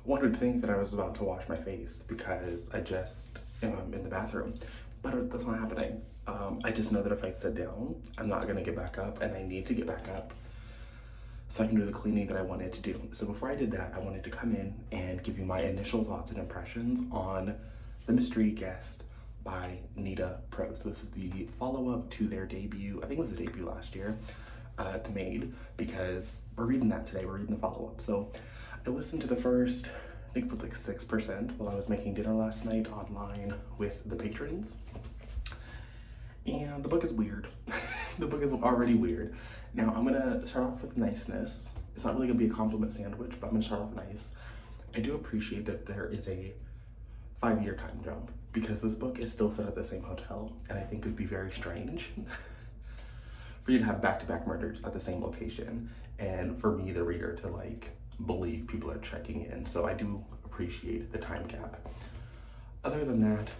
One would think that I was about to wash my face because I just am in the bathroom, but that's not happening. I just know that if I sit down, I'm not gonna get back up, and I need to get back up so I can do the cleaning that I wanted to do. So before I did that, I wanted to come in and give you my initial thoughts and impressions on The Mystery Guest by Nita Prose. This is the follow-up to their debut. I think it was the debut last year, The Maid, because we're reading that today. We're reading the follow-up. So I listened to the first, I think it was like 6% while I was making dinner last night online with the patrons. And the book is weird. The book is already weird. Now I'm gonna start off with niceness. It's not really gonna be a compliment sandwich, but I'm gonna start off nice. I do appreciate that there is a 5-year time jump because this book is still set at the same hotel, and I think it would be very strange for you to have back-to-back murders at the same location, and for me, the reader, to like believe people are checking in. So I do appreciate the time gap. Other than that,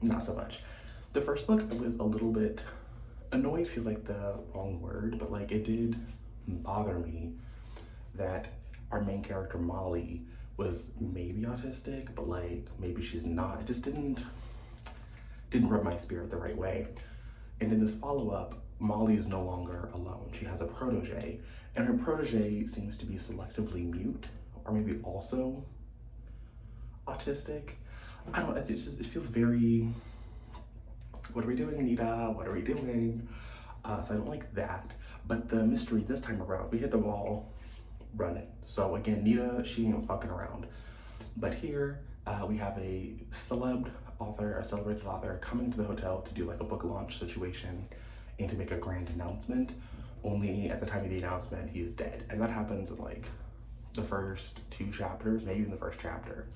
not so much. The first book, I was a little bit annoyed, feels like the wrong word, but like it did bother me that our main character Molly was maybe autistic, but like maybe she's not. It just didn't rub my spirit the right way. And in this follow-up, Molly is no longer alone. She has a protege, and her protege seems to be selectively mute, or maybe also autistic. I don't know, it feels very, what are we doing, Anita? What are we doing? So I don't like that. But the mystery this time around, we hit the wall running. So again, Nita, she ain't fucking around. But here, we have a celebrated author coming to the hotel to do like a book launch situation and to make a grand announcement. Only at the time of the announcement, he is dead. And that happens in like the first 2 chapters, maybe even the first chapter.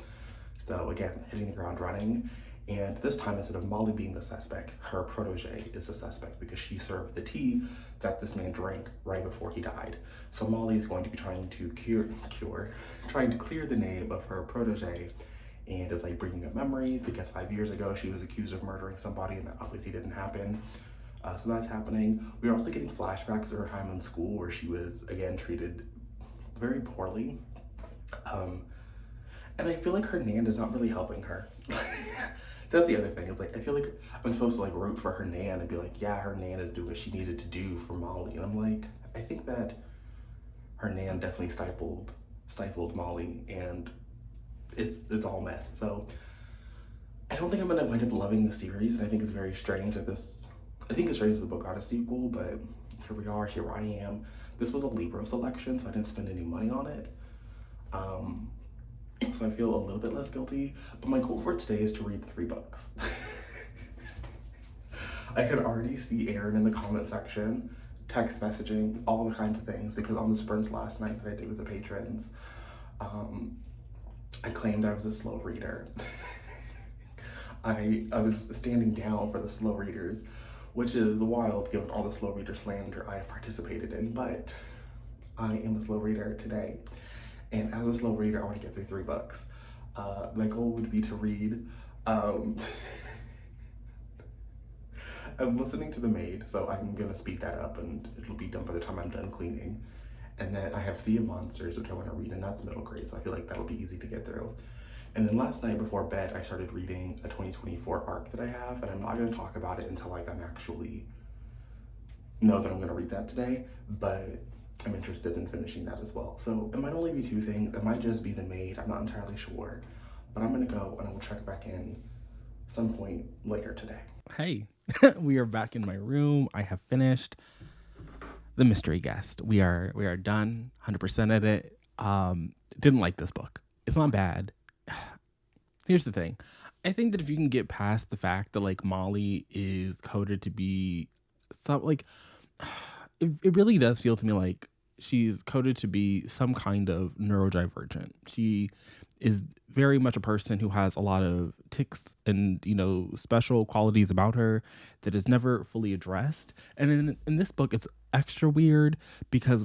So again, hitting the ground running. And this time, instead of Molly being the suspect, her protege is the suspect because she served the tea that this man drank right before he died. So Molly is going to be trying to trying to clear the name of her protege, and it's like bringing up memories because 5 years ago she was accused of murdering somebody, and that obviously didn't happen. So that's happening. We're also getting flashbacks of her time in school where she was again treated very poorly. And I feel like her nan is not really helping her. That's the other thing. It's like, I feel like I'm supposed to like root for her nan and be like, yeah, her nan is doing what she needed to do for Molly. And I'm like, I think that her nan definitely stifled Molly, and it's all mess. So I don't think I'm gonna wind up loving the series, and I think it's very strange that I think it's strange that the book got a sequel, but here we are, here I am. This was a Libro selection, so I didn't spend any money on it. So I feel a little bit less guilty, but my goal for today is to read 3 books. I can already see Aaron in the comment section, text messaging, all the kinds of things, because on the sprints last night that I did with the patrons, I claimed I was a slow reader. I was standing down for the slow readers, which is wild given all the slow reader slander I have participated in, but I am a slow reader today. And as a slow reader, I want to get through 3 books. My goal would be to read, I'm listening to The Maid, so I'm gonna speed that up and it'll be done by the time I'm done cleaning. And then I have Sea of Monsters, which I want to read, and that's middle grade, so I feel like that'll be easy to get through. And then last night before bed, I started reading a 2024 arc that I have, and I'm not gonna talk about it until like I'm actually know that I'm gonna read that today, but I'm interested in finishing that as well. So it might only be 2 things. It might just be The Maid. I'm not entirely sure, but I'm gonna go and I will check back in some point later today. Hey, we are back in my room. I have finished The Mystery Guest. We are done, 100% at it. Didn't like this book. It's not bad. Here's the thing. I think that if you can get past the fact that like Molly is coded to be some like it really does feel to me like she's coded to be some kind of neurodivergent. She is very much a person who has a lot of tics and, special qualities about her that is never fully addressed. And in this book, it's extra weird because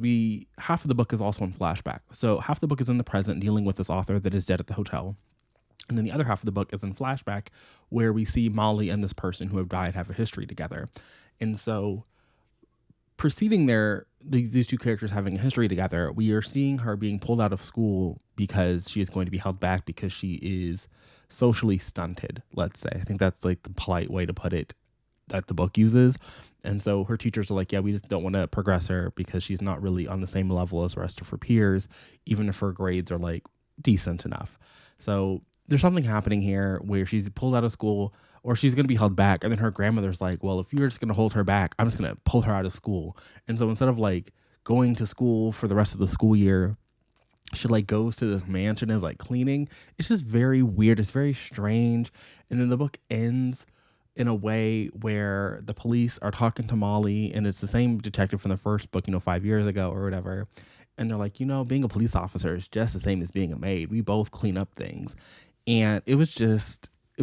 half of the book is also in flashback. So half the book is in the present dealing with this author that is dead at the hotel. And then the other half of the book is in flashback where we see Molly and this person who have died have a history together. And so preceding these 2 characters having a history together, we are seeing her being pulled out of school because she is going to be held back because she is socially stunted, let's say. I think that's like the polite way to put it that the book uses. And so her teachers are like, yeah, we just don't want to progress her because she's not really on the same level as the rest of her peers, even if her grades are like decent enough. So there's something happening here where she's pulled out of school or she's going to be held back. And then her grandmother's like, well, if you're just going to hold her back, I'm just going to pull her out of school. And so instead of like going to school for the rest of the school year, she like goes to this mansion and is like cleaning. It's just very weird. It's very strange. And then the book ends in a way where the police are talking to Molly, and it's the same detective from the first book, 5 years ago or whatever. And they're like, being a police officer is just the same as being a maid. We both clean up things. And it was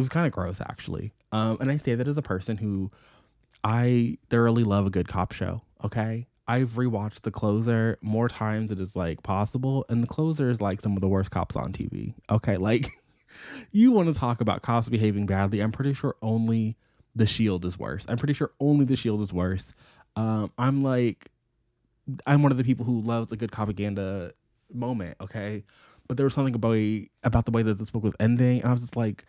kind of gross, actually. And I say that as a person who I thoroughly love a good cop show. Okay. I've rewatched The Closer more times than is like possible. And The Closer is like some of the worst cops on TV. Okay. Like, you want to talk about cops behaving badly. I'm pretty sure only The Shield is worse. I'm one of the people who loves a good propaganda moment. Okay. But there was something about the way that this book was ending. And I was just like,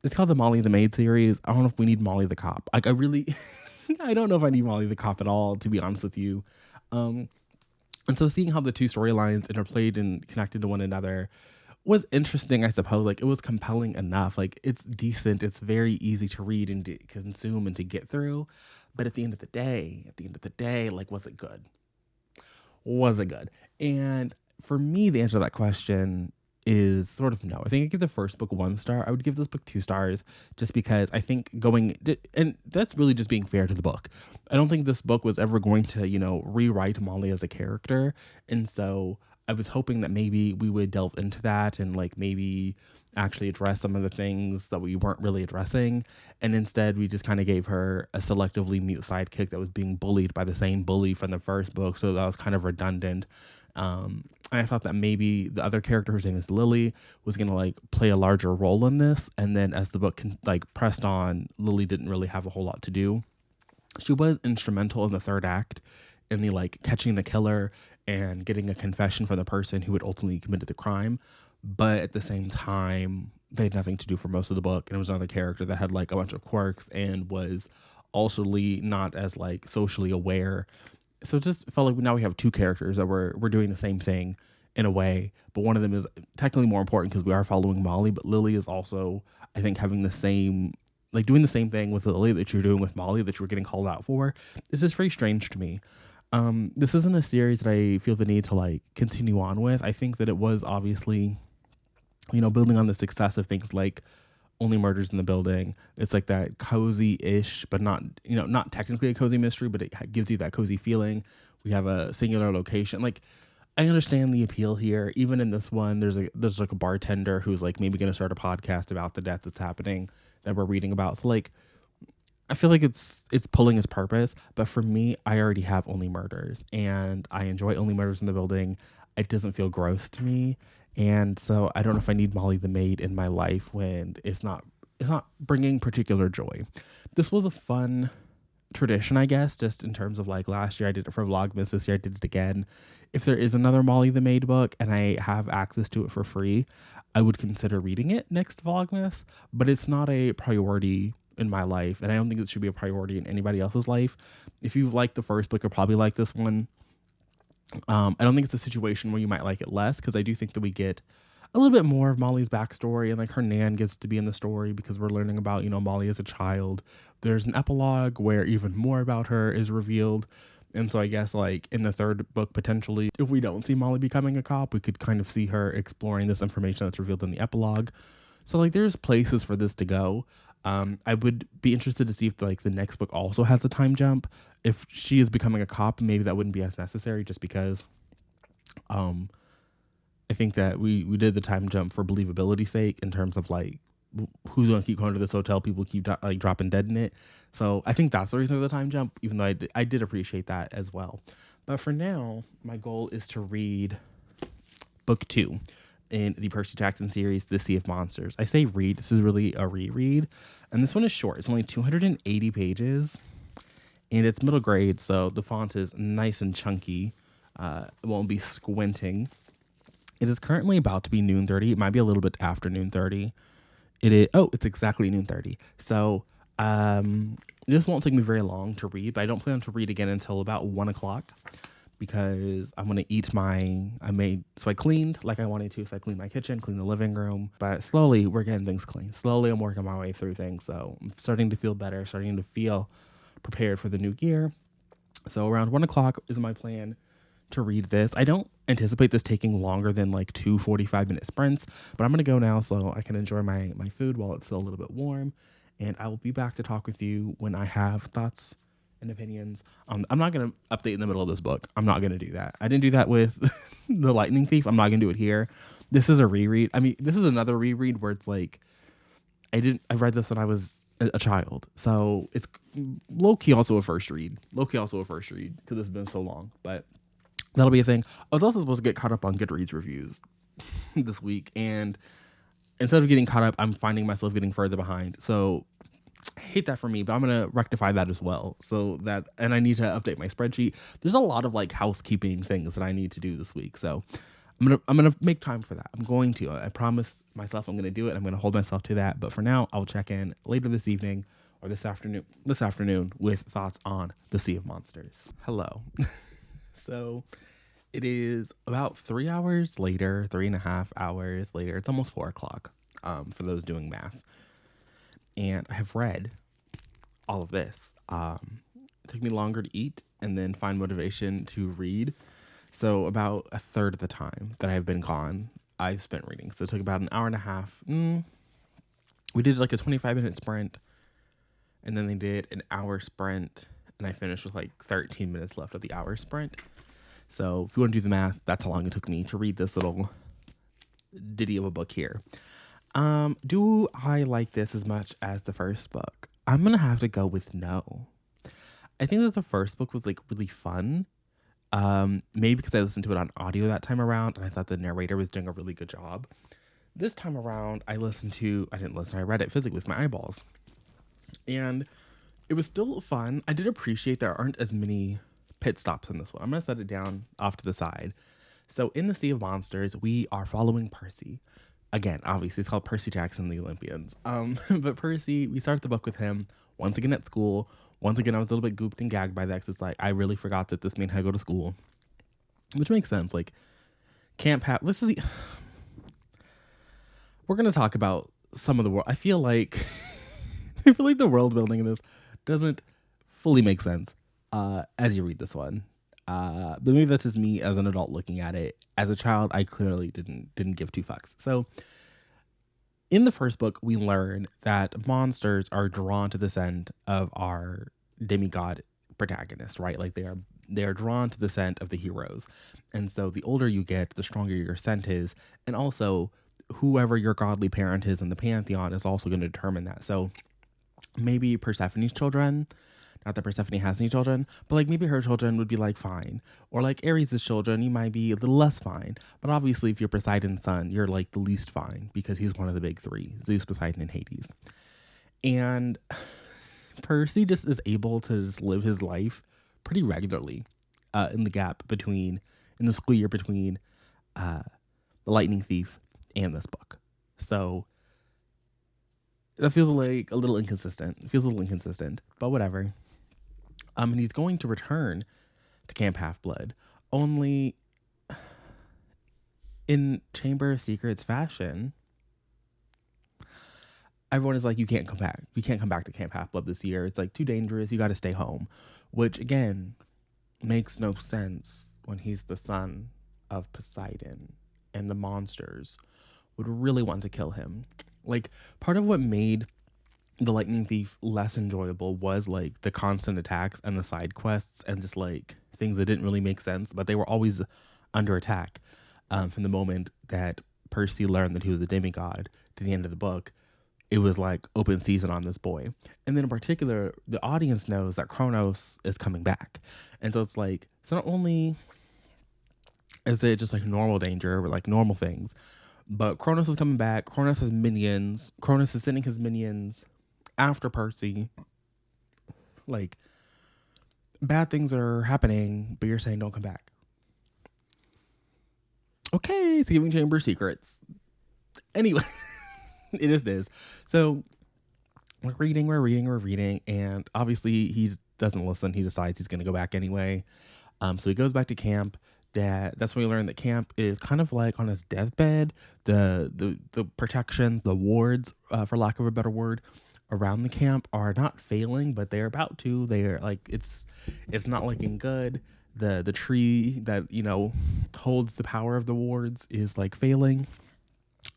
it's called the Molly the Maid series. I don't know if we need Molly the cop. Like, I really, I don't know if I need Molly the cop at all, to be honest with you. And so seeing how the two storylines interplayed and connected to one another was interesting, I suppose. Like, it was compelling enough. Like, it's decent. It's very easy to read and to consume and to get through. But at the end of the day, like, was it good? Was it good? And for me, the answer to that question is sort of no. I think I give the first book 1 star. I would give this book 2 stars just because I think and that's really just being fair to the book. I don't think this book was ever going to, rewrite Molly as a character. And so I was hoping that maybe we would delve into that and like maybe actually address some of the things that we weren't really addressing. And instead we just kind of gave her a selectively mute sidekick that was being bullied by the same bully from the first book. So that was kind of redundant. And I thought that maybe the other character, whose name is Lily, was going to like play a larger role in this. And then as the book pressed on, Lily didn't really have a whole lot to do. She was instrumental in the third act in the like catching the killer and getting a confession from the person who had ultimately committed the crime. But at the same time, they had nothing to do for most of the book. And it was another character that had like a bunch of quirks and was also not as like socially aware. So it just felt like now we have two characters that we're doing the same thing in a way, but one of them is technically more important because we are following Molly, but Lily is also, I think, having the same, like doing the same thing with Lily that you're doing with Molly that you were getting called out for. It's just very strange to me. This isn't a series that I feel the need to like continue on with. I think that it was obviously, building on the success of things like Only Murders in the Building. It's like that cozy-ish, but not technically a cozy mystery, but it gives you that cozy feeling. We have a singular location. Like, I understand the appeal here. Even in this one, there's like a bartender who's like maybe going to start a podcast about the death that's happening that we're reading about. So like, I feel like it's pulling its purpose. But for me, I already have Only Murders, and I enjoy Only Murders in the Building. It doesn't feel gross to me. And so I don't know if I need Molly the Maid in my life when it's not bringing particular joy. This was a fun tradition, I guess, just in terms of like last year I did it for Vlogmas, this year I did it again. If there is another Molly the Maid book and I have access to it for free, I would consider reading it next Vlogmas, but it's not a priority in my life, and I don't think it should be a priority in anybody else's life. If you like the first book, you'll probably like this one. I don't think it's a situation where you might like it less, because I do think that we get a little bit more of Molly's backstory, and like her nan gets to be in the story because we're learning about, Molly as a child. There's an epilogue where even more about her is revealed. And so I guess like in the third book, potentially, if we don't see Molly becoming a cop, we could kind of see her exploring this information that's revealed in the epilogue. So like there's places for this to go. I would be interested to see if like the next book also has a time jump. If she is becoming a cop, maybe that wouldn't be as necessary, just because I think that we did the time jump for believability's sake in terms of like who's going to keep going to this hotel. People keep like dropping dead in it. So I think that's the reason for the time jump, even though I did appreciate that as well. But for now, my goal is to read book 2 in the Percy Jackson series, The Sea of Monsters. I say read, this is really a reread. And this one is short. It's only 280 pages. And it's middle grade, so the font is nice and chunky. It won't be squinting. It is currently about to be noon 30. It might be a little bit after noon 30. It is. Oh, it's exactly noon 30. So this won't take me very long to read, but I don't plan to read again until about 1 o'clock because I'm gonna eat I cleaned like I wanted to. So I cleaned my kitchen, cleaned the living room, but slowly we're getting things clean. Slowly I'm working my way through things. So I'm starting to feel better, starting to feel prepared for the new year. So around 1 o'clock is my plan to read this. I don't anticipate this taking longer than like 2 45-minute sprints, but I'm going to go now so I can enjoy my food while it's still a little bit warm. And I will be back to talk with you when I have thoughts and opinions. I'm not going to update in the middle of this book. I'm not going to do that. I didn't do that with The Lightning Thief. I'm not going to do it here. This is a reread. I mean, this is another reread where it's like, I read this when I was a child. So it's low-key also a first read. Because it's been so long. But that'll be a thing. I was also supposed to get caught up on Goodreads reviews this week, and instead of getting caught up, I'm finding myself getting further behind. So I hate that for me, but I'm gonna rectify that as well. And I need to update my spreadsheet. There's a lot of like housekeeping things that I need to do this week, so I'm gonna make time for that. I'm going to. I promise myself I'm gonna do it. I'm gonna hold myself to that. But for now, I'll check in later this evening or this afternoon with thoughts on The Sea of Monsters. Hello. So it is about 3 hours later, 3.5 hours later. It's almost 4 o'clock for those doing math. And I have read all of this. It took me longer to eat and then find motivation to read. So about a third of the time that I've been gone, I've spent reading. So it took about an hour and a half. We did like a 25-minute sprint, and then they did an hour sprint, and I finished with like 13 minutes left of the hour sprint. So if you want to do the math, that's how long it took me to read this little ditty of a book here. Do I like this as much as the first book? I'm going to have to go with no. I think that the first book was like really fun. Maybe because I listened to it on audio that time around and I thought the narrator was doing a really good job. This time around, I read it physically with my eyeballs. And it was still fun. I did appreciate there aren't as many pit stops in this one. I'm going to set it down off to the side. So in The Sea of Monsters, we are following Percy. Again, obviously, it's called Percy Jackson and the Olympians. But Percy, we start the book with him once again at school. Once again, I was a little bit gooped and gagged by that because it's like, I really forgot that this man had to go to school. Which makes sense. Like, we're going to talk about some of the world. I feel like the world building in this doesn't fully make sense as you read this one. But maybe that's just me as an adult looking at it. As a child, I clearly didn't give two fucks. So in the first book, we learn that monsters are drawn to the scent of our demigod protagonist, right? Like they are drawn to the scent of the heroes. And so the older you get, the stronger your scent is. And also whoever your godly parent is in the pantheon is also going to determine that. So maybe Persephone's children, not that Persephone has any children, but like maybe her children would be like fine. Or like Ares' children, you might be a little less fine. But obviously if you're Poseidon's son, you're like the least fine because he's one of the big three, Zeus, Poseidon, and Hades. And Percy just is able to just live his life pretty regularly in the school year between The Lightning Thief and this book. So that feels like a little inconsistent. But whatever. And he's going to return to Camp Half-Blood, only in Chamber of Secrets fashion. Everyone is like, you can't come back. You can't come back to Camp Half-Blood this year. It's like too dangerous. You got to stay home, which again makes no sense when he's the son of Poseidon and the monsters would really want to kill him. Like, part of what made The Lightning Thief less enjoyable was like the constant attacks and the side quests and just like things that didn't really make sense, but they were always under attack from the moment that Percy learned that he was a demigod to the end of the book. It was like open season on this boy. And then in particular, the audience knows that Kronos is coming back. And so it's like, so not only is it just like normal danger or like normal things, but Kronos is coming back. Kronos has minions. Kronos is sending his minions after Percy. Like, bad things are happening, but you're saying don't come back. okay, it's giving chamber secrets. Anyway, it just is. So we're reading, and obviously he doesn't listen. He decides he's going to go back anyway. So he goes back to camp. That's when we learn that camp is kind of like on his deathbed. The protections, the wards, for lack of a better word, around the camp are not failing, but they're about to. They're like it's not looking good. The tree that holds the power of the wards is like failing,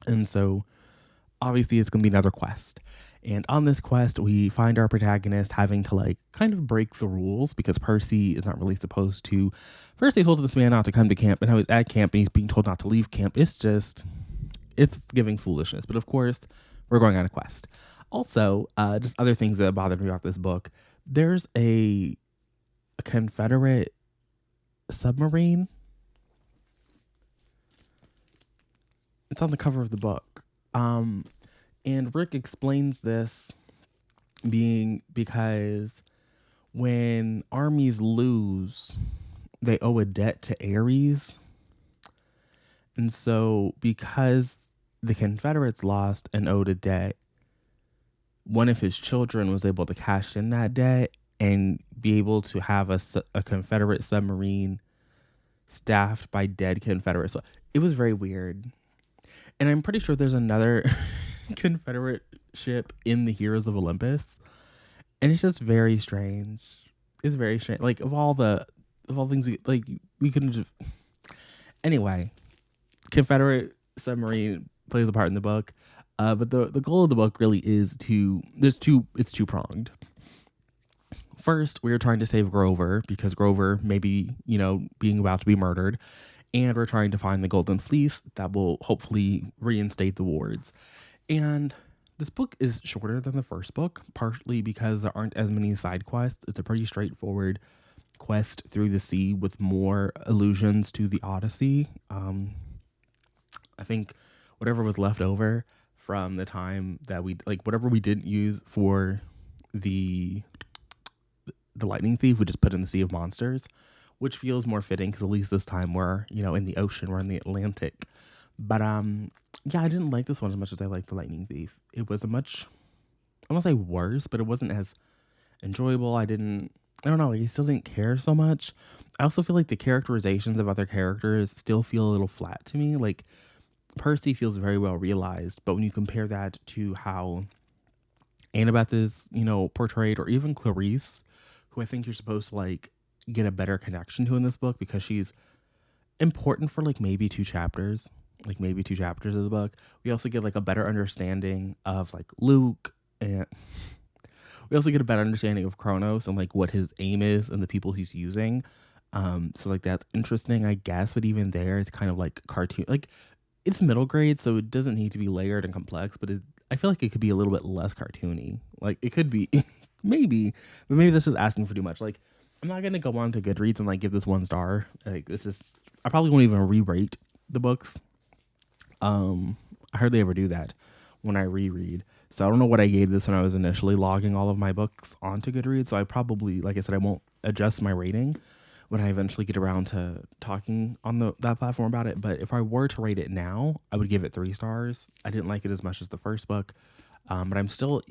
and so obviously it's going to be another quest. And on this quest, we find our protagonist having to like kind of break the rules because Percy is not really supposed to. First, they told this man not to come to camp, and now he's at camp and he's being told not to leave camp. It's giving foolishness. But of course, we're going on a quest. Also, just other things that bothered me about this book. There's a Confederate submarine. It's on the cover of the book. And Rick explains this being because when armies lose, they owe a debt to Ares. And so because the Confederates lost and owed a debt, one of his children was able to cash in that debt and be able to have a Confederate submarine staffed by dead Confederates. So it was very weird. And I'm pretty sure there's another Confederate ship in the Heroes of Olympus. And it's just very strange. It's very strange. Like of all things we couldn't just. Anyway, Confederate submarine plays a part in the book. But the goal of the book really is it's two-pronged. First, we are trying to save Grover because Grover may be, being about to be murdered. And we're trying to find the Golden Fleece that will hopefully reinstate the wards. And this book is shorter than the first book, partly because there aren't as many side quests. It's a pretty straightforward quest through the sea with more allusions to the Odyssey. I think whatever was left over from the time that whatever we didn't use for the Lightning Thief, we just put in the Sea of Monsters, which feels more fitting because at least this time we're, in the ocean, we're in the Atlantic. But yeah, I didn't like this one as much as I liked the Lightning Thief. It was I won't say worse, but it wasn't as enjoyable. I don't know, I still didn't care so much. I also feel like the characterizations of other characters still feel a little flat to me. Like Percy feels very well realized, but when you compare that to how Annabeth is, portrayed, or even Clarice, who I think you're supposed to get a better connection to in this book because she's important for maybe two chapters of the book. We also get a better understanding of Luke, and we also get a better understanding of Kronos and what his aim is and the people he's using. So that's interesting, I guess, but even there it's kind of cartoon, it's middle grade, so it doesn't need to be layered and complex, but I feel like it could be a little bit less cartoony. It could be maybe, but maybe this is asking for too much. I'm not gonna go on to Goodreads and give this 1 star. This is, I probably won't even re-rate the books. I hardly ever do that when I reread. So I don't know what I gave this when I was initially logging all of my books onto Goodreads. So I probably, like I said, I won't adjust my rating when I eventually get around to talking on that platform about it. But if I were to rate it now, I would give it 3 stars. I didn't like it as much as the first book, but I'm still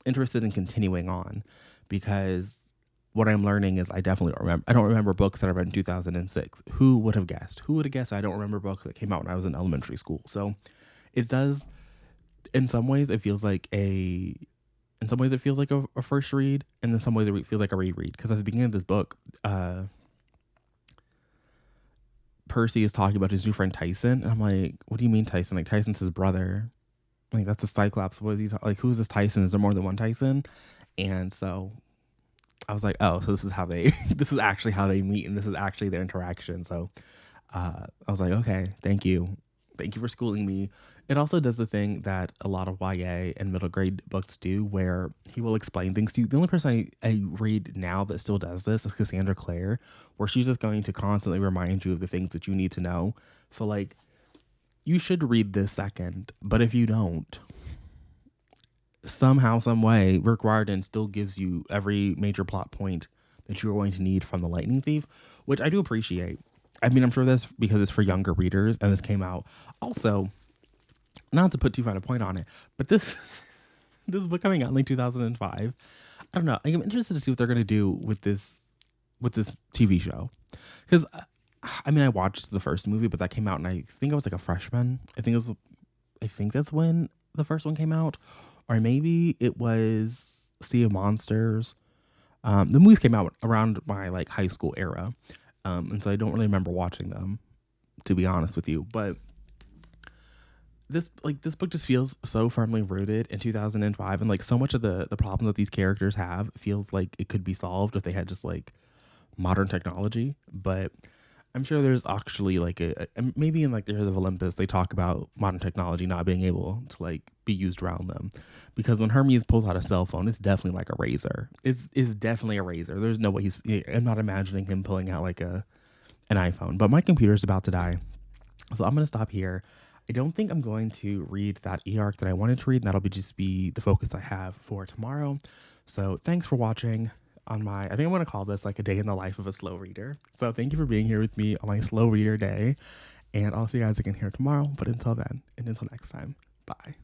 interested in continuing on because what I'm learning is I definitely don't remember. I don't remember books that I read in 2006. Who would have guessed? Who would have guessed I don't remember books that came out when I was in elementary school? So it does, in some ways, it feels like a first read, and in some ways it feels like a reread. Because at the beginning of this book, Percy is talking about his new friend Tyson, and I'm like, what do you mean Tyson? Tyson's his brother. That's a Cyclops. What is he who is this Tyson? Is there more than one Tyson? And so I was like, oh, so this is actually how they meet, and this is actually their interaction. So I was like, okay, thank you for schooling me. It also does the thing that a lot of YA and middle grade books do, where he will explain things to you. The only person I read now that still does this is Cassandra Clare, where she's just going to constantly remind you of the things that you need to know. So you should read this second, but if you don't, somehow, some way, Rick Riordan still gives you every major plot point that you're going to need from The Lightning Thief, which I do appreciate. I mean, I'm sure that's because it's for younger readers, and this came out also. Not to put too fine a point on it, but this this book coming out in like 2005. I don't know. I'm interested to see what they're gonna do with this TV show, because I mean, I watched the first movie, but that came out, and I think I was like a freshman. I think that's when the first one came out, or maybe it was Sea of Monsters. The movies came out around my like high school era, and so I don't really remember watching them, to be honest with you. But this book just feels so firmly rooted in 2005, and like so much of the problems that these characters have feels like it could be solved if they had just like modern technology. But I'm sure there's actually like and maybe in like the Heroes of Olympus they talk about modern technology not being able to like be used around them, because when Hermes pulls out a cell phone, it's definitely like a razor. It's definitely a razor. There's no way I'm not imagining him pulling out like an iPhone. But my computer's about to die, so I'm gonna stop here. I don't think I'm going to read that e-arc that I wanted to read, and that'll just be the focus I have for tomorrow. So thanks for watching on my, I think I'm going to call this like a day in the life of a slow reader. So thank you for being here with me on my slow reader day, and I'll see you guys again here tomorrow. But until then, and until next time, bye.